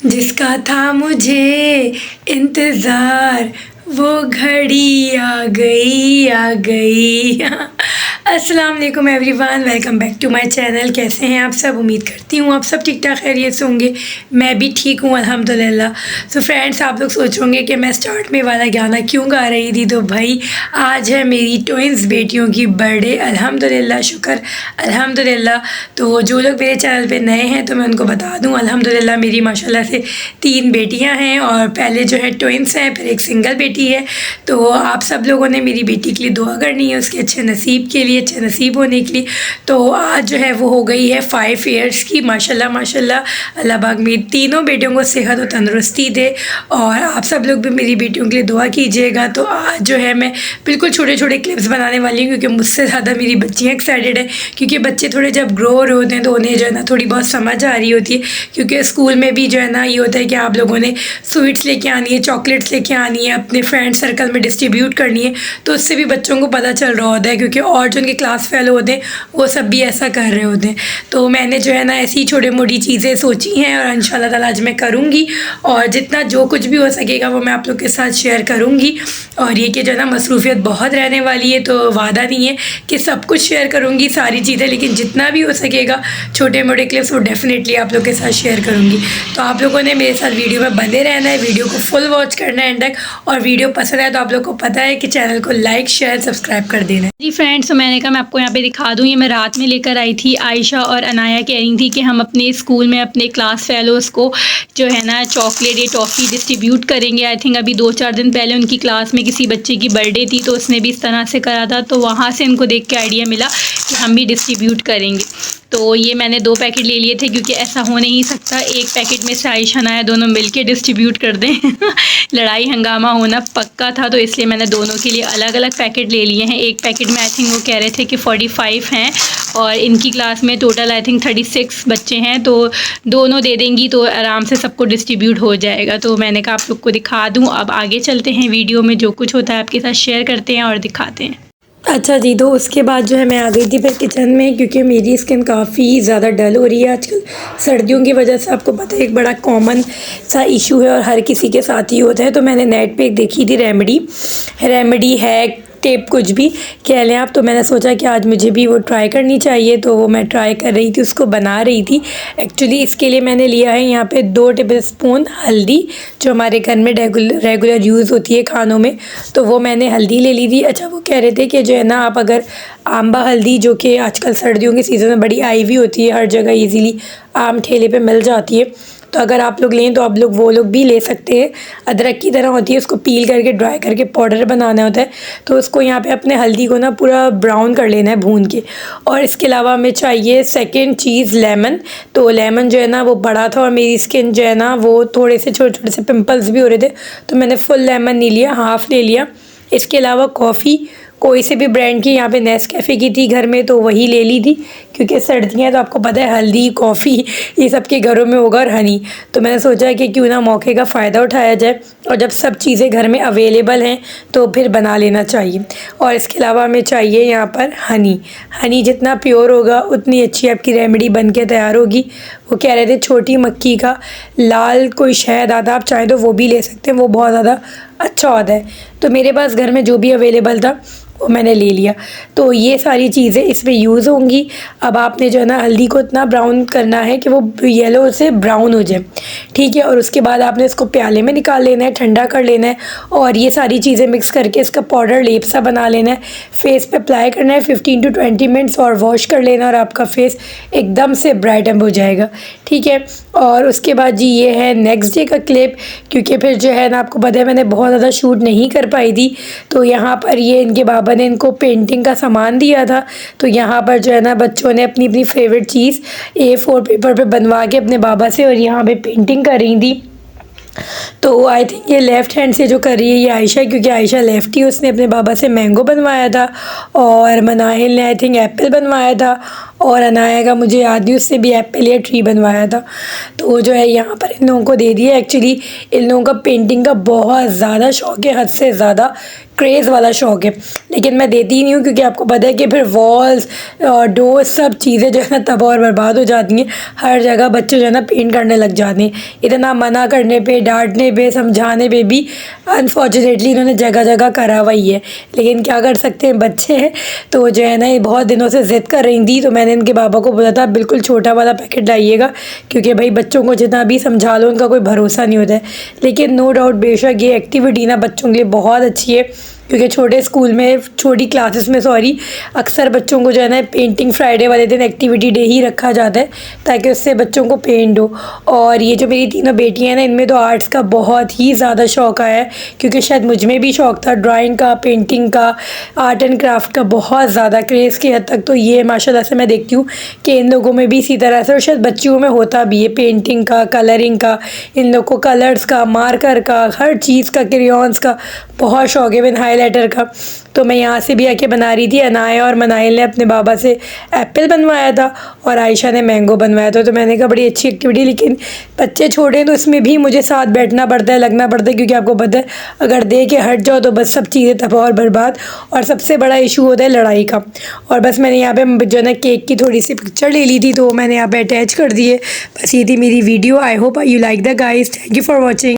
जिसका था मुझे इंतज़ार वो घड़ी आ गई। अस्सलाम वालेकुम everyone, welcome back to my channel. कैसे हैं आप सब? उम्मीद करती हूँ आप सब ठीक ठाक खैरियत से होंगे। मैं भी ठीक हूँ अल्हम्दुलिल्लाह। सो फ्रेंड्स, आप लोग सोच होंगे कि मैं स्टार्ट में वाला गाना क्यों गा रही थी। तो भाई आज है मेरी ट्विंस बेटियों की बर्थडे। अल्हम्दुलिल्लाह, शुक्र अल्हम्दुलिल्लाह। तो जो लोग मेरे चैनल पे नए हैं तो मैं उनको बता दूँ, अल्हम्दुलिल्लाह मेरी माशाल्लाह से 3 बेटियाँ हैं और पहले जो है ट्विंस हैं, फिर एक सिंगल बेटी है। तो आप सब लोगों ने मेरी बेटी के लिए दुआ करनी है, उसके अच्छे नसीब के लिए, अच्छे नसीब होने के लिए। तो आज जो है वो हो गई है 5 ईयर्स की। माशाल्लाह माशाल्लाह, अल्लाह पाक मेरी तीनों बेटियों को सेहत और तंदुरुस्ती दे। और आप सब लोग भी मेरी बेटियों के लिए दुआ कीजिएगा। तो आज जो है मैं बिल्कुल छोटे छोटे क्लिप्स बनाने वाली हूँ, क्योंकि मुझसे ज़्यादा मेरी बच्चियाँ एक्साइटेड है। क्योंकि बच्चे थोड़े जब ग्रो हो रहे होते हैं तो उन्हें जो है ना थोड़ी बहुत समझ आ रही होती है। क्योंकि स्कूल में भी जो है ना ये होता है कि आप लोगों ने स्वीट्स लेके आनी है, चॉकलेट्स लेके आनी है, अपने फ्रेंड सर्कल में डिस्ट्रीब्यूट करनी है। तो उससे भी बच्चों को पता चल रहा होता है, क्योंकि और जो उनके क्लास फेलो होते हैं वो सब भी ऐसा कर रहे होते हैं। तो मैंने जो है ना ऐसी छोटी मोटी चीज़ें सोची हैं और इंशाल्लाह ताला आज मैं करूँगी। और जितना जो कुछ भी हो सकेगा वो मैं आप लोग के साथ शेयर करूँगी। और ये कि जो है ना मसरूफ़ियत बहुत रहने वाली है, तो वादा नहीं है कि सब कुछ शेयर करूँगी सारी चीज़ें, लेकिन जितना भी हो सकेगा छोटे मोटे क्लिप्स वो डेफ़िनेटली आप लोग के साथ शेयर करूँगी। तो आप लोगों ने मेरे साथ वीडियो में बने रहना है, वीडियो को फुल वॉच करना है एंड तक। और वीडियो पसंद आए तो आप लोग को पता है कि चैनल को लाइक शेयर सब्सक्राइब कर देना है। जी फ्रेंड्स, तो मैंने कहा मैं आपको यहाँ पे दिखा दूँ। ये मैं रात में लेकर आई थी। आयशा और अनाया कह रही थी कि हम अपने स्कूल में अपने क्लास फेलोज़ को जो है ना चॉकलेट या टॉफ़ी डिस्ट्रीब्यूट करेंगे। आई थिंक अभी 2-4 दिन पहले उनकी क्लास में किसी बच्चे की बर्थडे थी, तो उसने भी इस तरह से करा था। तो वहाँ से इनको देख के आइडिया मिला कि हम भी डिस्ट्रीब्यूट करेंगे। तो ये मैंने 2 पैकेट ले लिए थे, क्योंकि ऐसा हो नहीं सकता एक पैकेट में से आयशा अनाया दोनों मिलके डिस्ट्रीब्यूट कर दें। लड़ाई हंगामा होना पक्का था, तो इसलिए मैंने दोनों के लिए अलग अलग पैकेट ले लिए हैं। एक पैकेट में आई थिंक वो कह रहे थे कि 45 हैं और इनकी क्लास में टोटल आई थिंक 36 बच्चे हैं। तो दोनों दे देंगी तो आराम से सबको डिस्ट्रीब्यूट हो जाएगा। तो मैंने कहा आप लोग को दिखा दूँ। अब आगे चलते हैं, वीडियो में जो कुछ होता है आपके साथ शेयर करते हैं और दिखाते हैं। अच्छा जी, तो उसके बाद जो है मैं आ गई थी फिर किचन में, क्योंकि मेरी स्किन काफ़ी ज़्यादा डल हो रही है आजकल सर्दियों की वजह से। आपको पता है एक बड़ा कॉमन सा इशू है और हर किसी के साथ ही होता है। तो मैंने नेट पे एक देखी थी रेमेडी है, टेप कुछ भी कह लें आप। तो मैंने सोचा कि आज मुझे भी वो ट्राई करनी चाहिए, तो वो मैं ट्राई कर रही थी, उसको बना रही थी। एक्चुअली इसके लिए मैंने लिया है यहाँ पे 2 टेबलस्पून हल्दी, जो हमारे घर में रेगुलर यूज़ होती है खानों में। तो वो मैंने हल्दी ले ली थी। अच्छा, वो कह रहे थे कि जो है ना आप अगर आंबा हल्दी, जो कि आजकल सर्दियों के सीज़न में बड़ी आई हुई होती है, हर जगह ईज़िली आम ठेले पे मिल जाती है, तो अगर आप लोग लें तो आप लोग वो लोग भी ले सकते हैं। अदरक की तरह होती है, उसको पील करके ड्राई करके पाउडर बनाना होता है। तो उसको यहाँ पे अपने हल्दी को ना पूरा ब्राउन कर लेना है भून के। और इसके अलावा हमें चाहिए सेकंड चीज़ लेमन। तो लेमन जो है ना वो बड़ा था और मेरी स्किन जो है ना वो थोड़े से छोटे छोटे से पिंपल्स भी हो रहे थे, तो मैंने फुल लेमन नहीं लिया, हाफ़ ले लिया। इसके अलावा कॉफ़ी कोई से भी ब्रांड की, यहाँ पे नेस्कैफ़े की थी घर में तो वही ले ली थी, क्योंकि सर्दियाँ तो आपको पता है हल्दी कॉफ़ी ये सब के घरों में होगा, और हनी। तो मैंने सोचा कि क्यों ना मौके का फ़ायदा उठाया जाए, और जब सब चीज़ें घर में अवेलेबल हैं तो फिर बना लेना चाहिए। और इसके अलावा हमें चाहिए यहाँ पर हनी जितना प्योर होगा उतनी अच्छी आपकी रेमेडी बन के तैयार होगी। वो कह रहे थे छोटी मक्की का लाल कोई शहद आता, आप चाहें तो वो भी ले सकते हैं, वो बहुत ज़्यादा अच्छा होता है। तो मेरे पास घर में जो भी अवेलेबल था वो मैंने ले लिया। तो ये सारी चीज़ें इसमें यूज़ होंगी। अब आपने जो है ना हल्दी को इतना ब्राउन करना है कि वो येलो से ब्राउन हो जाए, ठीक है। और उसके बाद आपने इसको प्याले में निकाल लेना है, ठंडा कर लेना है, और ये सारी चीज़ें मिक्स करके इसका पाउडर लेप सा बना लेना है। फेस पे अप्लाई करना है 15 to 20 मिनट्स और वॉश कर लेना, और आपका फेस एकदम से ब्राइटन हो जाएगा, ठीक है। और उसके बाद जी ये है नेक्स्ट डे का क्लिप, क्योंकि फिर जो है ना आपको पता है मैंने बहुत ज़्यादा शूट नहीं कर पाई थी। तो यहाँ पर ये इनके बाबा ने इनको पेंटिंग का सामान दिया था। तो यहाँ पर जो है ना बच्चों ने अपनी अपनी फेवरेट चीज़ A4 पेपर पे बनवा के अपने बाबा से और यहाँ पे पेंटिंग कर रही थी। तो आई थिंक ये लेफ़्ट हैंड से जो कर रही है ये आयशा, क्योंकि आयशा लेफ्टी, उसने अपने बाबा से मैंगो बनवाया था, और मनाहिल ने आई थिंक एप्पल बनवाया था, और अनाया का मुझे याद नहीं, उससे भी एप्पल या ट्री बनवाया था। तो जो है यहाँ पर इन लोगों को दे दिया। एक्चुअली इन लोगों का पेंटिंग का बहुत ज़्यादा शौक़ है, हद से ज़्यादा। क्रेज़ वाला शौक़ है, लेकिन मैं देती ही नहीं हूँ क्योंकि आपको पता है कि फिर वॉल्स और डोर सब चीज़ें जो है ना तबाह और बर्बाद हो जाती हैं। हर जगह बच्चे जो है ना पेंट करने लग जाते हैं। इतना मना करने पे, डांटने पे, समझाने पे भी अनफॉर्चुनेटली इन्होंने जगह जगह करा हुआ ही है, लेकिन क्या कर सकते हैं, बच्चे हैं। तो जो है ना ये बहुत दिनों से ज़िद कर रही थी, तो मैंने इनके पापा को बोला था बिल्कुल छोटा वाला पैकेट लाइएगा, क्योंकि भाई बच्चों को जितना भी समझा लो उनका कोई भरोसा नहीं होता है। लेकिन नो डाउट बेशक ये एक्टिविटी ना बच्चों के लिए बहुत अच्छी है, क्योंकि छोटे स्कूल में, छोटी क्लासेस में सॉरी, अक्सर बच्चों को जो है ना पेंटिंग फ्राइडे वाले दिन एक्टिविटी डे ही रखा जाता है, ताकि उससे बच्चों को पेंट हो। और ये जो मेरी तीनों बेटियां हैं ना, इनमें तो आर्ट्स का बहुत ही ज़्यादा शौक़ आया है, क्योंकि शायद मुझ में भी शौक़ था ड्राइंग का, पेंटिंग का, आर्ट एंड क्राफ्ट का बहुत ज़्यादा क्रेज़ की हद तक। तो ये माशाल्लाह से मैं देखती हूँ कि इन लोगों में भी इसी तरह से, और शायद बच्चियों में होता भी है पेंटिंग का, कलरिंग का, इन लोग को कलर्स का, मार्कर का, हर चीज़ का, क्रेयॉन्स का बहुत शौक़ है, इवन हाईलाइटर का। तो मैं यहाँ से भी आके बना रही थी। अनाया और मनाइल ने अपने बाबा से एप्पल बनवाया था और आयशा ने मैंगो बनवाया था। तो मैंने कहा बड़ी अच्छी एक्टिविटी, लेकिन बच्चे छोटे हैं तो इसमें भी मुझे साथ बैठना पड़ता है, लगना पड़ता है, क्योंकि आपको पता है अगर दे के हट जाओ तो बस सब चीज़ें तबाह और बर्बाद। और सबसे बड़ा इशू होता है लड़ाई का। और बस मैंने यहाँ पे जो है ना केक की थोड़ी सी पिक्चर ले ली थी, तो मैंने यहाँ पे अटैच कर दी है। बस ये थी मेरी video. I hope you like the guys. Thank you for watching.